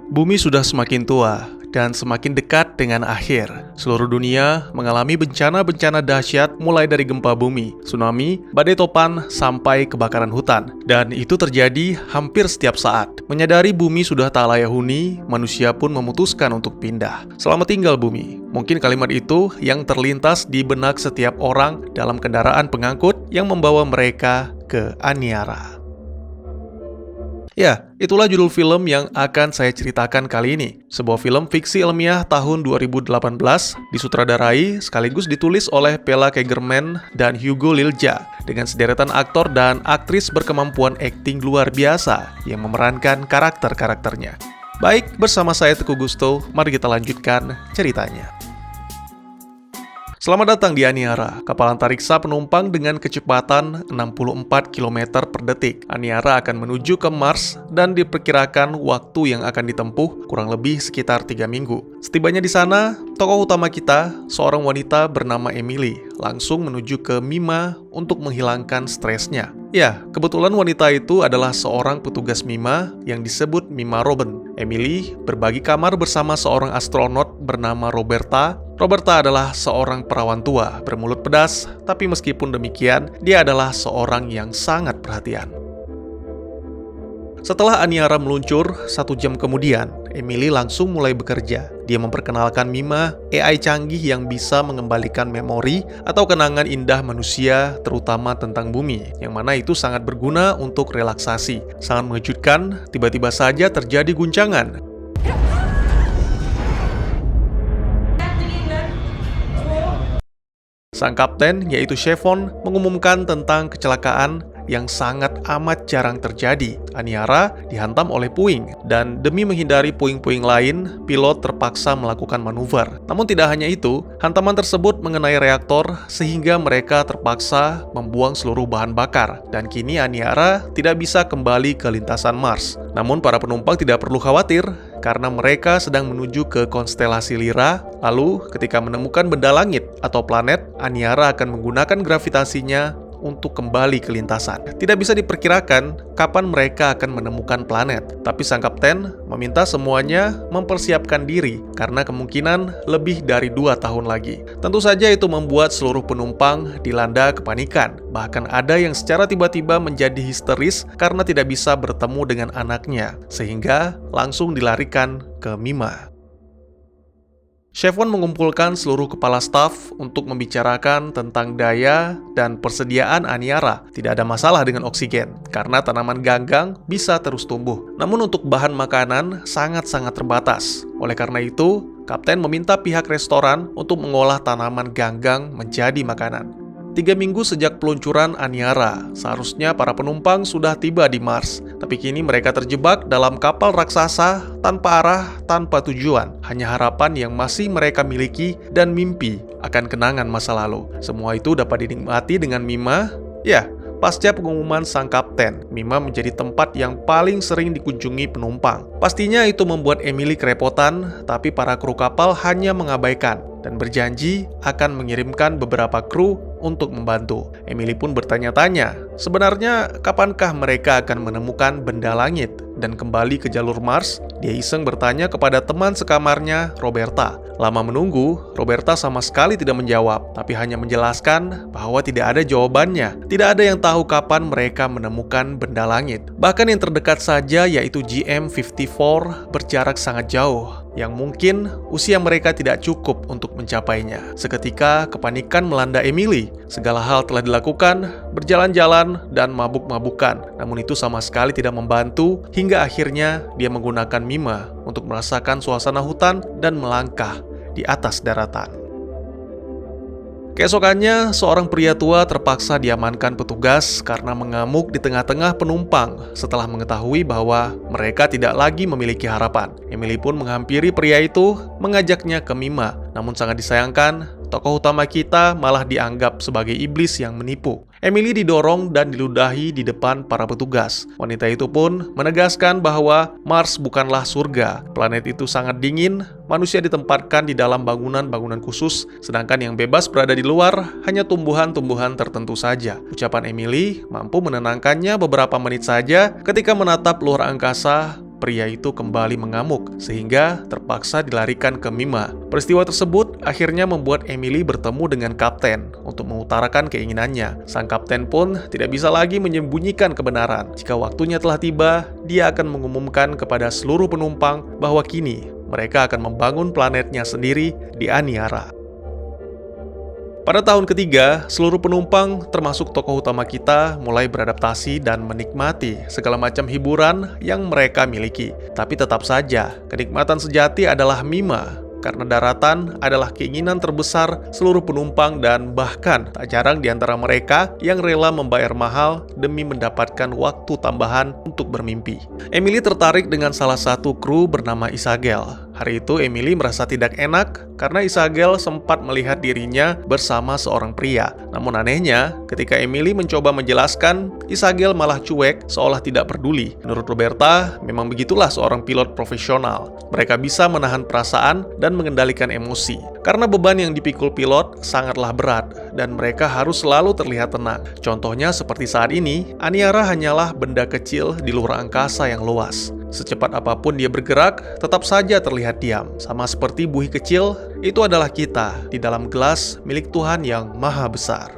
Bumi sudah semakin tua dan semakin dekat dengan akhir. Seluruh dunia mengalami bencana-bencana dahsyat mulai dari gempa bumi, tsunami, badai topan, sampai kebakaran hutan. Dan itu terjadi hampir setiap saat. Menyadari bumi sudah tak layak huni, manusia pun memutuskan untuk pindah. Selamat tinggal bumi. Mungkin kalimat itu yang terlintas di benak setiap orang dalam kendaraan pengangkut yang membawa mereka ke Aniara. Ya, itulah judul film yang akan saya ceritakan kali ini. Sebuah film fiksi ilmiah tahun 2018, disutradarai sekaligus ditulis oleh Pela Kegerman dan Hugo Lilja, dengan sederetan aktor dan aktris berkemampuan akting luar biasa yang memerankan karakter-karakternya. Baik, bersama saya Teguh Gusto, mari kita lanjutkan ceritanya. Selamat datang di Aniara, kapal antariksa penumpang dengan kecepatan 64 km per detik. Aniara akan menuju ke Mars dan diperkirakan waktu yang akan ditempuh kurang lebih sekitar 3 minggu. Setibanya di sana, tokoh utama kita, seorang wanita bernama Emily, langsung menuju ke Mima untuk menghilangkan stresnya. Ya, kebetulan wanita itu adalah seorang petugas Mima yang disebut Mima Robin. Emily berbagi kamar bersama seorang astronot bernama Roberta. Roberta adalah seorang perawan tua bermulut pedas, tapi meskipun demikian, dia adalah seorang yang sangat perhatian. Setelah Aniara meluncur, 1 jam kemudian, Emily langsung mulai bekerja. Dia memperkenalkan Mima, AI canggih yang bisa mengembalikan memori atau kenangan indah manusia, terutama tentang bumi, yang mana itu sangat berguna untuk relaksasi. Sangat mengejutkan, tiba-tiba saja terjadi guncangan. Sang kapten, yaitu Chevron, mengumumkan tentang kecelakaan yang sangat amat jarang terjadi. Aniara dihantam oleh puing, dan demi menghindari puing-puing lain, pilot terpaksa melakukan manuver. Namun tidak hanya itu, hantaman tersebut mengenai reaktor sehingga mereka terpaksa membuang seluruh bahan bakar, dan kini Aniara tidak bisa kembali ke lintasan Mars. Namun para penumpang tidak perlu khawatir, karena mereka sedang menuju ke konstelasi Lyra. Lalu, ketika menemukan benda langit atau planet, Aniara akan menggunakan gravitasinya untuk kembali ke lintasan. Tidak bisa diperkirakan kapan mereka akan menemukan planet, tapi sang kapten meminta semuanya mempersiapkan diri karena kemungkinan lebih dari 2 tahun lagi. Tentu saja itu membuat seluruh penumpang dilanda kepanikan. Bahkan ada yang secara tiba-tiba menjadi histeris karena tidak bisa bertemu dengan anaknya, sehingga langsung dilarikan ke Mima. Chevron mengumpulkan seluruh kepala staf untuk membicarakan tentang daya dan persediaan Aniara. Tidak ada masalah dengan oksigen, karena tanaman ganggang bisa terus tumbuh. Namun untuk bahan makanan sangat-sangat terbatas. Oleh karena itu, kapten meminta pihak restoran untuk mengolah tanaman ganggang menjadi makanan. 3 minggu sejak peluncuran Aniara, seharusnya para penumpang sudah tiba di Mars. Tapi kini mereka terjebak dalam kapal raksasa tanpa arah, tanpa tujuan. Hanya harapan yang masih mereka miliki dan mimpi akan kenangan masa lalu. Semua itu dapat dinikmati dengan Mima. Ya, pasca pengumuman sang kapten, Mima menjadi tempat yang paling sering dikunjungi penumpang. Pastinya itu membuat Emily kerepotan, tapi para kru kapal hanya mengabaikan dan berjanji akan mengirimkan beberapa kru untuk membantu. Emily pun bertanya-tanya, sebenarnya kapankah mereka akan menemukan benda langit dan kembali ke jalur Mars? Dia iseng bertanya kepada teman sekamarnya, Roberta. Lama menunggu, Roberta sama sekali tidak menjawab, tapi hanya menjelaskan bahwa tidak ada jawabannya. Tidak ada yang tahu kapan mereka menemukan benda langit. Bahkan yang terdekat saja yaitu GM-54 berjarak sangat jauh, yang mungkin usia mereka tidak cukup untuk mencapainya. Seketika kepanikan melanda Emily. Segala hal telah dilakukan, berjalan-jalan dan mabuk-mabukan. Namun itu sama sekali tidak membantu, hingga akhirnya dia menggunakan Mima untuk merasakan suasana hutan dan melangkah di atas daratan. Keesokannya, seorang pria tua terpaksa diamankan petugas karena mengamuk di tengah-tengah penumpang setelah mengetahui bahwa mereka tidak lagi memiliki harapan. Emily pun menghampiri pria itu, mengajaknya ke Mima. Namun sangat disayangkan, tokoh utama kita malah dianggap sebagai iblis yang menipu. Emily didorong dan diludahi di depan para petugas. Wanita itu pun menegaskan bahwa Mars bukanlah surga. Planet itu sangat dingin, manusia ditempatkan di dalam bangunan-bangunan khusus, sedangkan yang bebas berada di luar hanya tumbuhan-tumbuhan tertentu saja. Ucapan Emily mampu menenangkannya beberapa menit saja ketika menatap luar angkasa pria itu kembali mengamuk, sehingga terpaksa dilarikan ke Mima. Peristiwa tersebut akhirnya membuat Emily bertemu dengan kapten untuk mengutarakan keinginannya. Sang kapten pun tidak bisa lagi menyembunyikan kebenaran. Jika waktunya telah tiba, dia akan mengumumkan kepada seluruh penumpang bahwa kini mereka akan membangun planetnya sendiri di Aniara. Pada tahun ketiga, seluruh penumpang termasuk tokoh utama kita mulai beradaptasi dan menikmati segala macam hiburan yang mereka miliki. Tapi tetap saja, kenikmatan sejati adalah Mima, karena daratan adalah keinginan terbesar seluruh penumpang dan bahkan tak jarang di antara mereka yang rela membayar mahal demi mendapatkan waktu tambahan untuk bermimpi. Emily tertarik dengan salah satu kru bernama Isagel. Hari itu Emily merasa tidak enak karena Isagel sempat melihat dirinya bersama seorang pria. Namun anehnya, ketika Emily mencoba menjelaskan, Isagel malah cuek seolah tidak peduli. Menurut Roberta, memang begitulah seorang pilot profesional. Mereka bisa menahan perasaan dan mengendalikan emosi. Karena beban yang dipikul pilot sangatlah berat dan mereka harus selalu terlihat tenang. Contohnya seperti saat ini, Aniara hanyalah benda kecil di luar angkasa yang luas. Secepat apapun dia bergerak, tetap saja terlihat diam. Sama seperti buih kecil, itu adalah kita di dalam gelas milik Tuhan yang Maha Besar.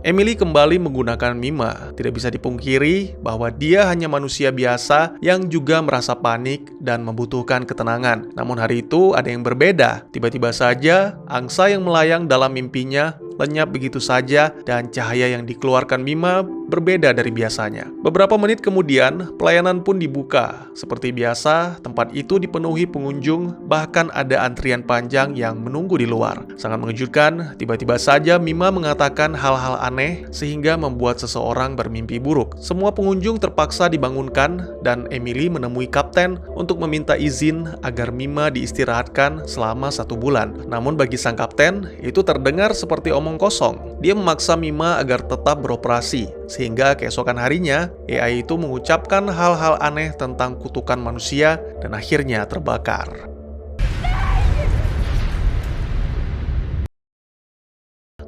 Emily kembali menggunakan Mima. Tidak bisa dipungkiri bahwa dia hanya manusia biasa yang juga merasa panik dan membutuhkan ketenangan. Namun hari itu ada yang berbeda. Tiba-tiba saja, angsa yang melayang dalam mimpinya lenyap begitu saja dan cahaya yang dikeluarkan Mima berbeda dari biasanya. Beberapa menit kemudian, pelayanan pun dibuka. Seperti biasa, tempat itu dipenuhi pengunjung, bahkan ada antrian panjang yang menunggu di luar. Sangat mengejutkan, tiba-tiba saja Mima mengatakan hal-hal aneh sehingga membuat seseorang bermimpi buruk. Semua pengunjung terpaksa dibangunkan dan Emily menemui kapten untuk meminta izin agar Mima diistirahatkan selama 1 bulan. Namun bagi sang kapten, itu terdengar seperti omong kosong. Dia memaksa Mima agar tetap beroperasi, sehingga keesokan harinya, AI itu mengucapkan hal-hal aneh tentang kutukan manusia dan akhirnya terbakar.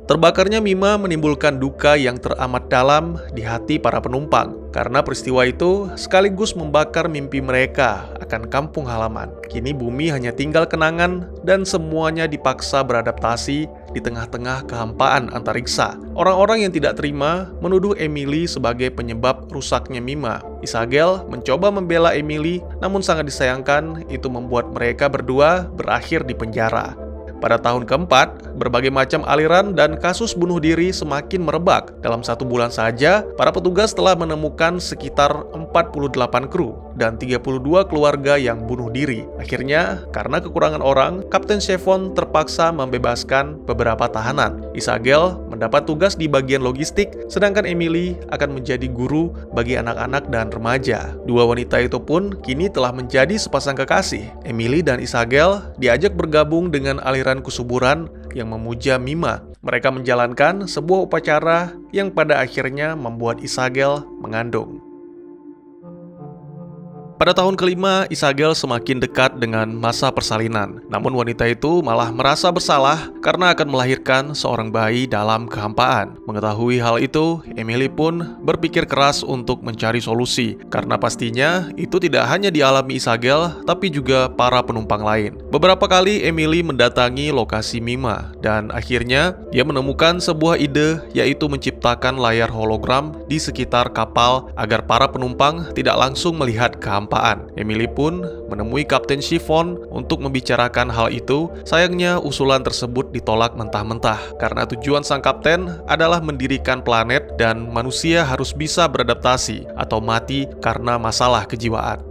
Terbakarnya Mima menimbulkan duka yang teramat dalam di hati para penumpang. Karena peristiwa itu sekaligus membakar mimpi mereka akan kampung halaman. Kini bumi hanya tinggal kenangan dan semuanya dipaksa beradaptasi di tengah-tengah kehampaan antariksa. Orang-orang yang tidak terima menuduh Emily sebagai penyebab rusaknya Mima. Isagel mencoba membela Emily, namun sangat disayangkan itu membuat mereka berdua berakhir di penjara. Pada tahun keempat, berbagai macam aliran dan kasus bunuh diri semakin merebak. Dalam 1 bulan saja, para petugas telah menemukan sekitar 48 kru dan 32 keluarga yang bunuh diri. Akhirnya, karena kekurangan orang, Kapten Chevron terpaksa membebaskan beberapa tahanan. Isagel mendapat tugas di bagian logistik, sedangkan Emily akan menjadi guru bagi anak-anak dan remaja. Dua wanita itu pun kini telah menjadi sepasang kekasih. Emily dan Isagel diajak bergabung dengan aliran kusuburan yang memuja Mima. Mereka menjalankan sebuah upacara yang pada akhirnya membuat Isagel mengandung. Pada tahun kelima, Isagel semakin dekat dengan masa persalinan. Namun wanita itu malah merasa bersalah karena akan melahirkan seorang bayi dalam kehampaan. Mengetahui hal itu, Emily pun berpikir keras untuk mencari solusi. Karena pastinya itu tidak hanya dialami Isagel, tapi juga para penumpang lain. Beberapa kali Emily mendatangi lokasi Mima, dan akhirnya dia menemukan sebuah ide, yaitu menciptakan layar hologram di sekitar kapal agar para penumpang tidak langsung melihat kehampaan. Emily pun menemui Kapten Chevron untuk membicarakan hal itu. Sayangnya usulan tersebut ditolak mentah-mentah karena tujuan sang kapten adalah mendirikan planet dan manusia harus bisa beradaptasi atau mati karena masalah kejiwaan.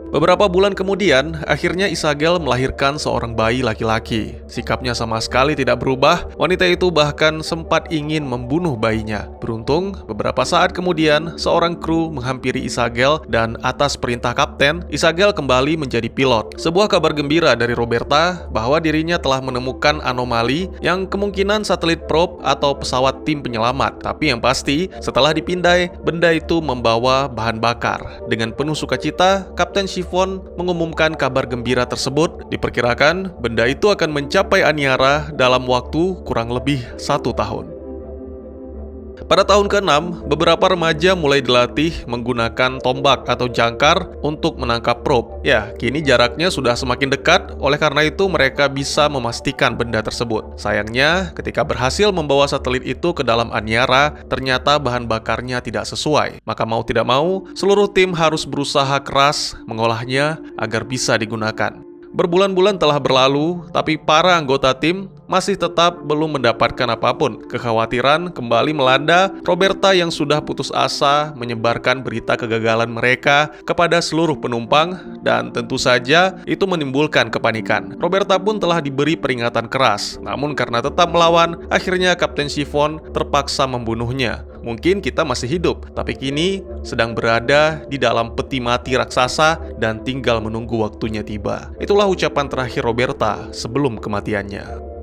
Beberapa bulan kemudian, akhirnya Isagel melahirkan seorang bayi laki-laki. Sikapnya sama sekali tidak berubah, wanita itu bahkan sempat ingin membunuh bayinya. Beruntung, beberapa saat kemudian, seorang kru menghampiri Isagel dan atas perintah kapten, Isagel kembali menjadi pilot. Sebuah kabar gembira dari Roberta bahwa dirinya telah menemukan anomali yang kemungkinan satelit probe atau pesawat tim penyelamat. Tapi yang pasti, setelah dipindai, benda itu membawa bahan bakar. Dengan penuh sukacita, Kapten Chevron mengumumkan kabar gembira tersebut. Diperkirakan benda itu akan mencapai Aniara dalam waktu kurang lebih 1 tahun. Pada tahun ke-6, beberapa remaja mulai dilatih menggunakan tombak atau jangkar untuk menangkap probe. Ya, kini jaraknya sudah semakin dekat, oleh karena itu mereka bisa memastikan benda tersebut. Sayangnya, ketika berhasil membawa satelit itu ke dalam Aniara, ternyata bahan bakarnya tidak sesuai. Maka mau tidak mau, seluruh tim harus berusaha keras mengolahnya agar bisa digunakan. Berbulan-bulan telah berlalu, tapi para anggota tim masih tetap belum mendapatkan apapun. Kekhawatiran kembali melanda Roberta yang sudah putus asa menyebarkan berita kegagalan mereka kepada seluruh penumpang, dan tentu saja itu menimbulkan kepanikan. Roberta pun telah diberi peringatan keras, namun karena tetap melawan, akhirnya Kapten Chiffon terpaksa membunuhnya. Mungkin kita masih hidup, tapi kini sedang berada di dalam peti mati raksasa dan tinggal menunggu waktunya tiba. Itulah ucapan terakhir Roberta sebelum kematiannya.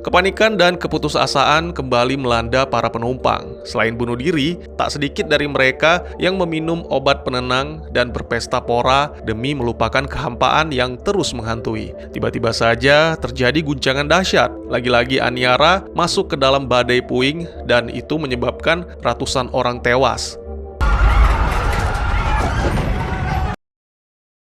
Kepanikan dan keputusasaan kembali melanda para penumpang. Selain bunuh diri, tak sedikit dari mereka yang meminum obat penenang dan berpesta pora demi melupakan kehampaan yang terus menghantui. Tiba-tiba saja terjadi guncangan dahsyat. Lagi-lagi Aniara masuk ke dalam badai puing dan itu menyebabkan ratusan orang tewas.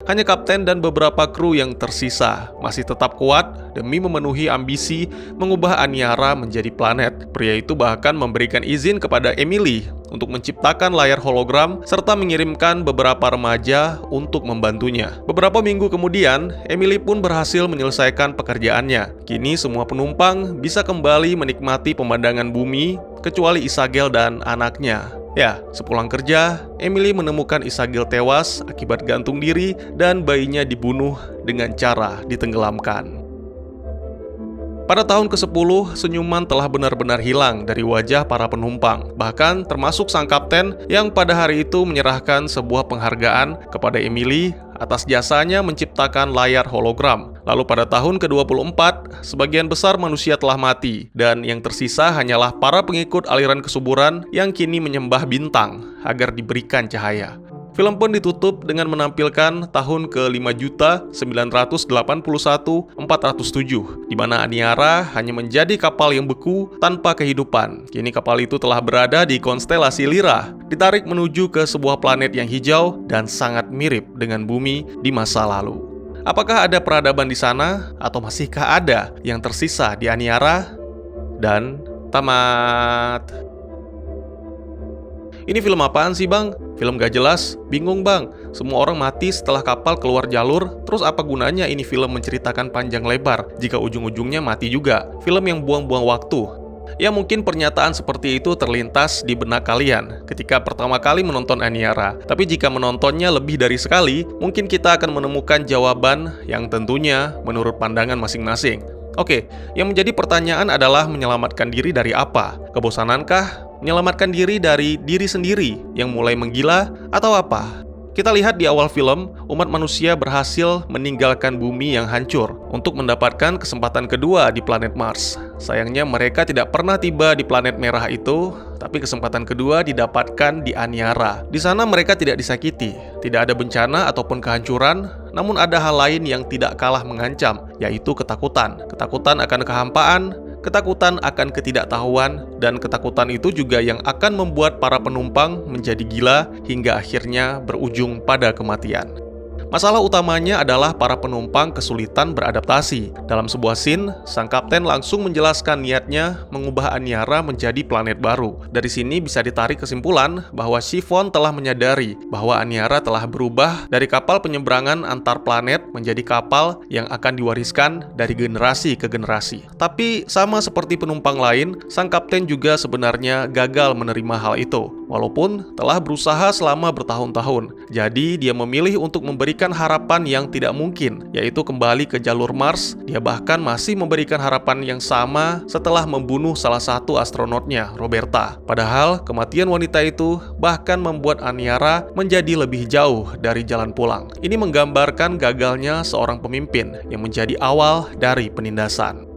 Hanya kapten dan beberapa kru yang tersisa masih tetap kuat demi memenuhi ambisi mengubah Aniara menjadi planet. Pria itu bahkan memberikan izin kepada Emily untuk menciptakan layar hologram serta mengirimkan beberapa remaja untuk membantunya. Beberapa minggu kemudian, Emily pun berhasil menyelesaikan pekerjaannya. Kini semua penumpang bisa kembali menikmati pemandangan bumi kecuali Isagel dan anaknya. Ya, sepulang kerja, Emily menemukan Isagel tewas akibat gantung diri dan bayinya dibunuh dengan cara ditenggelamkan. Pada tahun ke-10, senyuman telah benar-benar hilang dari wajah para penumpang, bahkan termasuk sang kapten yang pada hari itu menyerahkan sebuah penghargaan kepada Emily atas jasanya menciptakan layar hologram. Lalu pada tahun ke-24, sebagian besar manusia telah mati, dan yang tersisa hanyalah para pengikut aliran kesuburan yang kini menyembah bintang agar diberikan cahaya. Film pun ditutup dengan menampilkan tahun ke-5.981.407, di mana Aniara hanya menjadi kapal yang beku tanpa kehidupan. Kini kapal itu telah berada di konstelasi Lyra, ditarik menuju ke sebuah planet yang hijau dan sangat mirip dengan bumi di masa lalu. Apakah ada peradaban di sana, atau masihkah ada yang tersisa di Aniara? Dan tamat. Ini film apaan sih bang? Film gak jelas? Bingung bang. Semua orang mati setelah kapal keluar jalur. Terus apa gunanya ini film menceritakan panjang lebar jika ujung-ujungnya mati juga? Film yang buang-buang waktu. Ya mungkin pernyataan seperti itu terlintas di benak kalian ketika pertama kali menonton Aniara. Tapi jika menontonnya lebih dari sekali, mungkin kita akan menemukan jawaban yang tentunya menurut pandangan masing-masing. Oke, yang menjadi pertanyaan adalah menyelamatkan diri dari apa? Kebosanankah? Menyelamatkan diri dari diri sendiri yang mulai menggila atau apa? Kita lihat di awal film, umat manusia berhasil meninggalkan bumi yang hancur untuk mendapatkan kesempatan kedua di planet Mars. Sayangnya mereka tidak pernah tiba di planet merah itu, tapi kesempatan kedua didapatkan di Aniara. Di sana mereka tidak disakiti, tidak ada bencana ataupun kehancuran, namun ada hal lain yang tidak kalah mengancam, yaitu ketakutan. Ketakutan akan kehampaan, ketakutan akan ketidaktahuan, dan ketakutan itu juga yang akan membuat para penumpang menjadi gila hingga akhirnya berujung pada kematian. Masalah utamanya adalah para penumpang kesulitan beradaptasi. Dalam sebuah scene, sang kapten langsung menjelaskan niatnya mengubah Aniara menjadi planet baru. Dari sini bisa ditarik kesimpulan bahwa Chiffon telah menyadari bahwa Aniara telah berubah dari kapal penyeberangan antar planet menjadi kapal yang akan diwariskan dari generasi ke generasi. Tapi sama seperti penumpang lain, sang kapten juga sebenarnya gagal menerima hal itu, walaupun telah berusaha selama bertahun-tahun. Jadi dia memilih untuk memberikan harapan yang tidak mungkin, yaitu kembali ke jalur Mars. Dia bahkan masih memberikan harapan yang sama setelah membunuh salah satu astronotnya, Roberta. Padahal kematian wanita itu bahkan membuat Aniara menjadi lebih jauh dari jalan pulang. Ini menggambarkan gagalnya seorang pemimpin yang menjadi awal dari penindasan.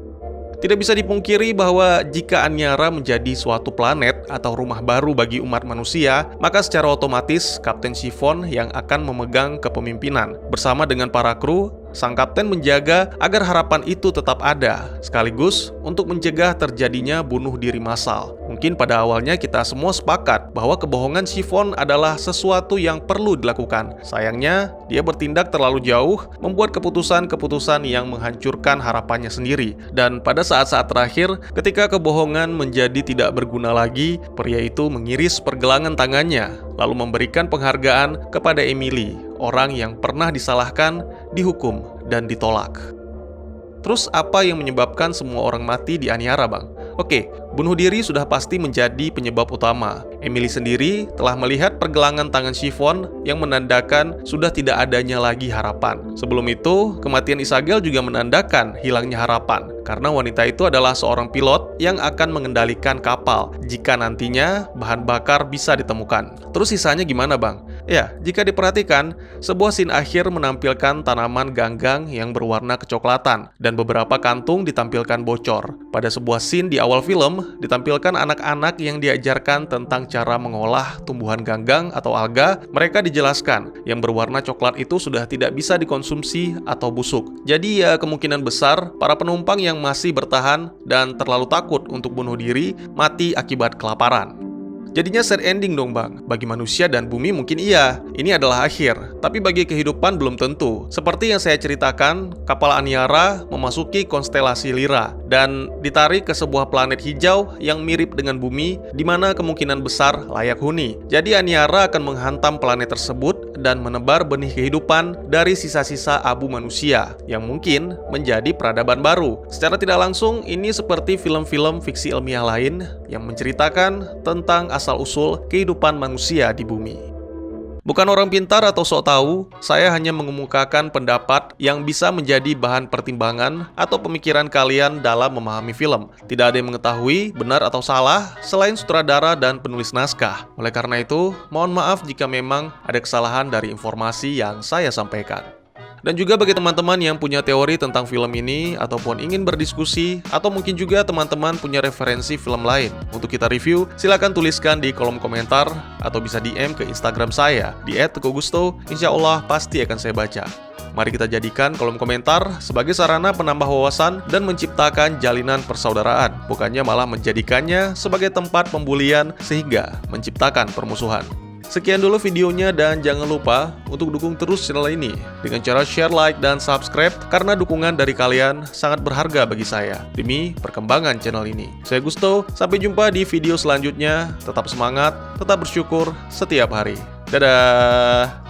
Tidak bisa dipungkiri bahwa jika Aniara menjadi suatu planet atau rumah baru bagi umat manusia, maka secara otomatis Kapten Chiffon yang akan memegang kepemimpinan. Bersama dengan para kru, sang kapten menjaga agar harapan itu tetap ada, sekaligus untuk mencegah terjadinya bunuh diri massal. Mungkin pada awalnya kita semua sepakat bahwa kebohongan Chiffon adalah sesuatu yang perlu dilakukan. Sayangnya, dia bertindak terlalu jauh, membuat keputusan-keputusan yang menghancurkan harapannya sendiri. Dan pada saat-saat terakhir, ketika kebohongan menjadi tidak berguna lagi, pria itu mengiris pergelangan tangannya, lalu memberikan penghargaan kepada Emily, orang yang pernah disalahkan, dihukum, dan ditolak. Terus apa yang menyebabkan semua orang mati di Aniara, Bang? Oke, bunuh diri sudah pasti menjadi penyebab utama. Emily sendiri telah melihat pergelangan tangan Chiffon yang menandakan sudah tidak adanya lagi harapan. Sebelum itu, kematian Isagel juga menandakan hilangnya harapan, karena wanita itu adalah seorang pilot yang akan mengendalikan kapal jika nantinya bahan bakar bisa ditemukan. Terus sisanya gimana, Bang? Ya, jika diperhatikan, sebuah scene akhir menampilkan tanaman ganggang yang berwarna kecoklatan, dan beberapa kantung ditampilkan bocor. Pada sebuah scene di awal film, ditampilkan anak-anak yang diajarkan tentang cara mengolah tumbuhan ganggang atau alga. Mereka dijelaskan, yang berwarna coklat itu sudah tidak bisa dikonsumsi atau busuk. Jadi ya, kemungkinan besar, para penumpang yang masih bertahan dan terlalu takut untuk bunuh diri, mati akibat kelaparan. Jadinya sad ending dong, Bang. Bagi manusia dan bumi mungkin iya, ini adalah akhir. Tapi bagi kehidupan belum tentu. Seperti yang saya ceritakan, kapal Aniara memasuki konstelasi Lyra dan ditarik ke sebuah planet hijau yang mirip dengan bumi, di mana kemungkinan besar layak huni. Jadi Aniara akan menghantam planet tersebut dan menebar benih kehidupan dari sisa-sisa abu manusia yang mungkin menjadi peradaban baru. Secara tidak langsung, ini seperti film-film fiksi ilmiah lain yang menceritakan tentang asal-usul kehidupan manusia di bumi. Bukan orang pintar atau sok tahu, saya hanya mengemukakan pendapat yang bisa menjadi bahan pertimbangan atau pemikiran kalian dalam memahami film. Tidak ada yang mengetahui benar atau salah selain sutradara dan penulis naskah. Oleh karena itu, mohon maaf jika memang ada kesalahan dari informasi yang saya sampaikan. Dan juga bagi teman-teman yang punya teori tentang film ini ataupun ingin berdiskusi, atau mungkin juga teman-teman punya referensi film lain untuk kita review, silakan tuliskan di kolom komentar atau bisa DM ke Instagram saya di @teguhgusto. Insya Allah pasti akan saya baca. Mari kita jadikan kolom komentar sebagai sarana penambah wawasan dan menciptakan jalinan persaudaraan, bukannya malah menjadikannya sebagai tempat pembulian sehingga menciptakan permusuhan. Sekian dulu videonya dan jangan lupa untuk dukung terus channel ini dengan cara share, like, dan subscribe karena dukungan dari kalian sangat berharga bagi saya demi perkembangan channel ini. Saya Gusto, sampai jumpa di video selanjutnya. Tetap semangat, tetap bersyukur setiap hari. Dadah!